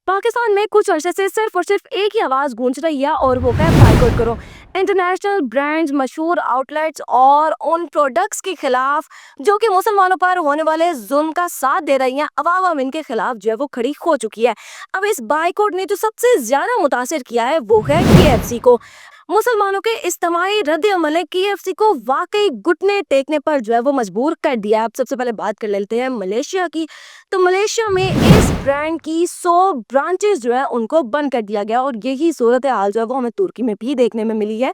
पाकिस्तान में कुछ अरसे से सिर्फ और सिर्फ एक ही आवाज़ गूंज रही है और वो है बाइकआउट करो। इंटरनेशनल ब्रांड्स, मशहूर आउटलेट्स और उन प्रोडक्ट्स के खिलाफ जो कि मुसलमानों पर होने वाले जुल्म का साथ दे रही हैं, अवाम इनके खिलाफ जो है वो खड़ी हो चुकी है। अब इस बाइकआउट ने जो सबसे ज्यादा मुतासिर किया है वो है KFC को। मुसलमानों के इज्तिमाई रद्द अमल ने KFC को वाकई घुटने टेकने पर जो है वो मजबूर कर दिया है। अब सबसे पहले बात कर लेते हैं मलेशिया की। तो मलेशिया में इस ब्रांड की 100 ब्रांचेस जो है उनको बंद कर दिया गया और यही सूरत हाल जो है वो हमें तुर्की में भी देखने में मिली है।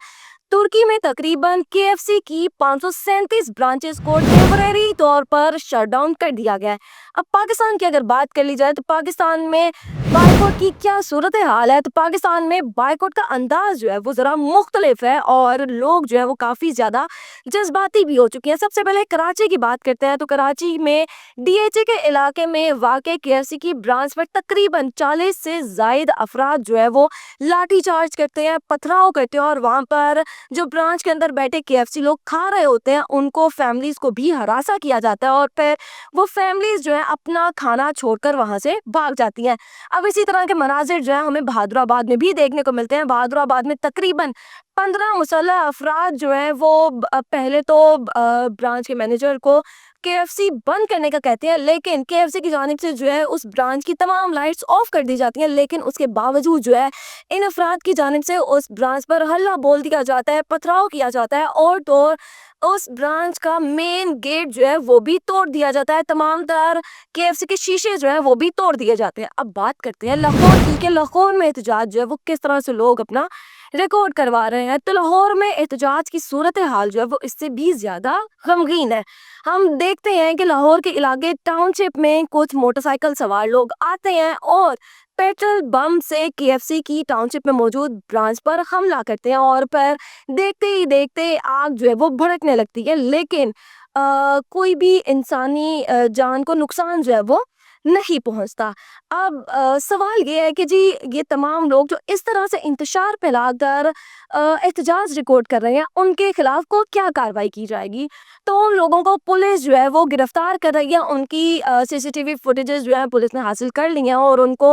तुर्की में तकरीबन KFC की 537 ब्रांचेस को टेम्परेरी तौर पर शट डाउन कर दिया गया है। अब पाकिस्तान की अगर बात कर ली जाए तो पाकिस्तान में बाइकआउट की क्या सूरत हाल है, तो पाकिस्तान में बाइकआउट का अंदाज जो है वो ज़रा मुख्तलिफ है और लोग जो है वो काफ़ी ज़्यादा जज्बाती भी हो चुके हैं। सबसे पहले कराची की बात करते हैं तो कराची में DHA के इलाके में वाक़ KFC की ब्रांच पर तकरीबन 40 से ज़ायद अफराद जो है वो लाठी चार्ज करते हैं, पथराव करते हैं और वहाँ पर जो ब्रांच के अंदर बैठे KFC लोग खा रहे होते हैं उनको फैमिलीज को भी हरासा किया जाता है और फिर वो फैमिलीज जो है अपना खाना छोड़कर वहां से भाग जाती हैं। अब इसी तरह के मनाजिर जो है हमें बहादुराबाद में भी देखने को मिलते हैं। बहादुराबाद में तकरीबन 15 मुसल्लह अफराद जो है वो पहले तो ब्रांच के मैनेजर को KFC बंद करने का कहते हैं, लेकिन KFC की जानिब से जो है उस ब्रांच की तमाम लाइट्स ऑफ कर दी जाती हैं, लेकिन उसके बावजूद जो है इन अफराद की जानिब से उस ब्रांच पर हल्ला बोल दिया जाता है, पथराव किया जाता है और तो उस ब्रांच का मेन गेट जो है वो भी तोड़ दिया जाता है। तमाम तर KFC के शीशे जो है वो भी तोड़ दिए जाते हैं। अब बात करते हैं लाहौर की कि लाहौर में एहतजाज जो है वो किस तरह से लोग अपना रिकॉर्ड करवा रहे हैं। तो लाहौर में एहतजाज की सूरत हाल जो है वो इससे भी ज्यादा गमगीन है। हम देखते हैं कि लाहौर के इलाके टाउनशिप में कुछ मोटरसाइकिल सवार लोग आते हैं और पेट्रोल बम से KFC की टाउनशिप में मौजूद ब्रांच पर हमला करते हैं और फिर देखते ही देखते आग जो है वो भड़कने लगती है, लेकिन कोई भी इंसानी जान को नुकसान जो है वो नहीं पहुंचता। अब सवाल ये है कि जी ये तमाम लोग जो इस तरह से इंतशार फैलाकर एहतजाज रिकॉर्ड कर रहे हैं उनके खिलाफ को क्या कार्रवाई की जाएगी। तो उन लोगों को पुलिस जो है वो गिरफ्तार कर रही है, उनकी CCTV फुटेजेस जो है पुलिस ने हासिल कर ली हैं और उनको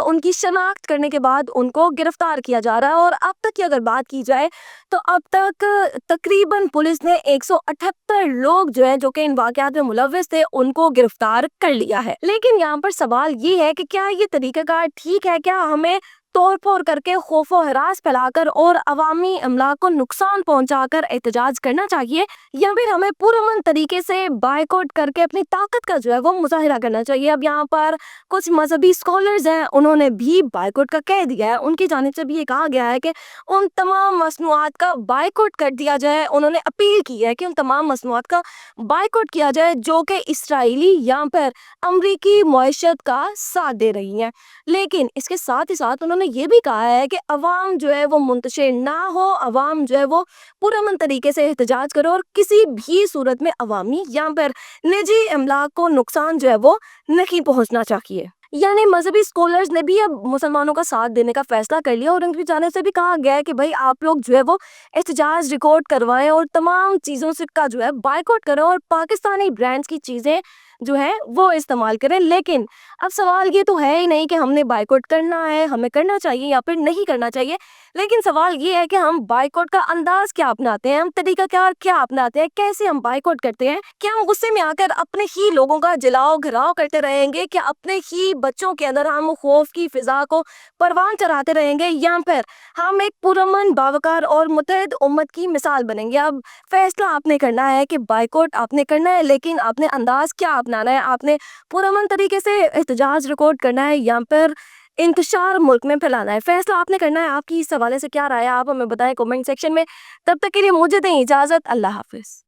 उनकी शनाख्त करने के बाद उनको गिरफ्तार किया जा रहा है। और अब तक की अगर बात की जाए तो अब तक तकरीबन पुलिस ने 178 लोग जो है जो कि इन वाक़यात में मुलव्विस थे उनको गिरफ्तार कर लिया है। लेकिन यहाँ पर सवाल ये है कि क्या ये तरीक़ाकार ठीक है? क्या हमें तोड़ फोड़ करके खौफ व हरास फैलाकर और अवामी अमला को नुकसान पहुंचाकर एहतजाज करना चाहिए, या फिर हमें पुरअमन तरीके से बाइकआउट करके अपनी ताकत का जो है वो मुजाहिरा करना चाहिए? अब यहाँ पर कुछ मजहबी स्कॉलर्स हैं, उन्होंने भी बाइकआउट का कह दिया है। उनकी जानिब से भी ये कहा गया है कि उन तमाम मसनूआत का बाइकआउट कर दिया जाए। उन्होंने अपील की है कि उन तमाम मसनूआत का बाइकआउट किया जाए जो कि इसराइली या फिर अमरीकी मईशत का साथ दे रही हैं। लेकिन इसके साथ ही साथ उन्होंने ये भी कहा है कि अवाम जो है वो मुंतशिर ना हो, अवाम जो है वो पुरअमन तरीके से एहतजाज करो और किसी भी सूरत में अवामी या फिर निजी अमलाक को नुकसान जो है वो नहीं पहुंचना चाहिए। यानी मजहबी स्कॉलर्स ने भी अब मुसलमानों का साथ देने का फैसला कर लिया और उनकी जानिब से भी कहा गया है कि भाई आप लोग जो है वो एहतजाज रिकॉर्ड करवाएं और तमाम चीज़ों से का जो है बाइकआउट करें और पाकिस्तानी ब्रांड्स की चीज़ें जो है वो इस्तेमाल करें। लेकिन अब सवाल ये तो है ही नहीं कि हमने बाइकआउट करना है, हमें करना चाहिए या फिर नहीं करना चाहिए, लेकिन सवाल ये है कि हम बाइकआउट का अंदाज क्या अपनाते हैं, हम तरीका क्या अपनाते हैं, कैसे हम बाइकआउट करते हैं। क्या हम गुस्से में आकर अपने ही लोगों का जलाओ घराव करते रहेंगे? क्या अपने ही बच्चों के अंदर हम खौफ की फिजा को परवान चढ़ाते रहेंगे, या फिर हम एक पुरअमन बावकार और मुत्तहिद उम्मत की मिसाल बनेंगे? अब फैसला आपने करना है कि बाइकआउट आपने करना है, लेकिन आपने अंदाज क्या अपनाना है? आपने पुरअमन तरीके से एहतजाज रिकॉर्ड करना है या फिर इंतशार मुल्क में फैलाना है? फैसला आपने करना है। आपकी इस हवाले से क्या राय है, आप हमें बताएं कमेंट सेक्शन में। तब तक के लिए मुझे दें इजाज़त। अल्लाह हाफिज़।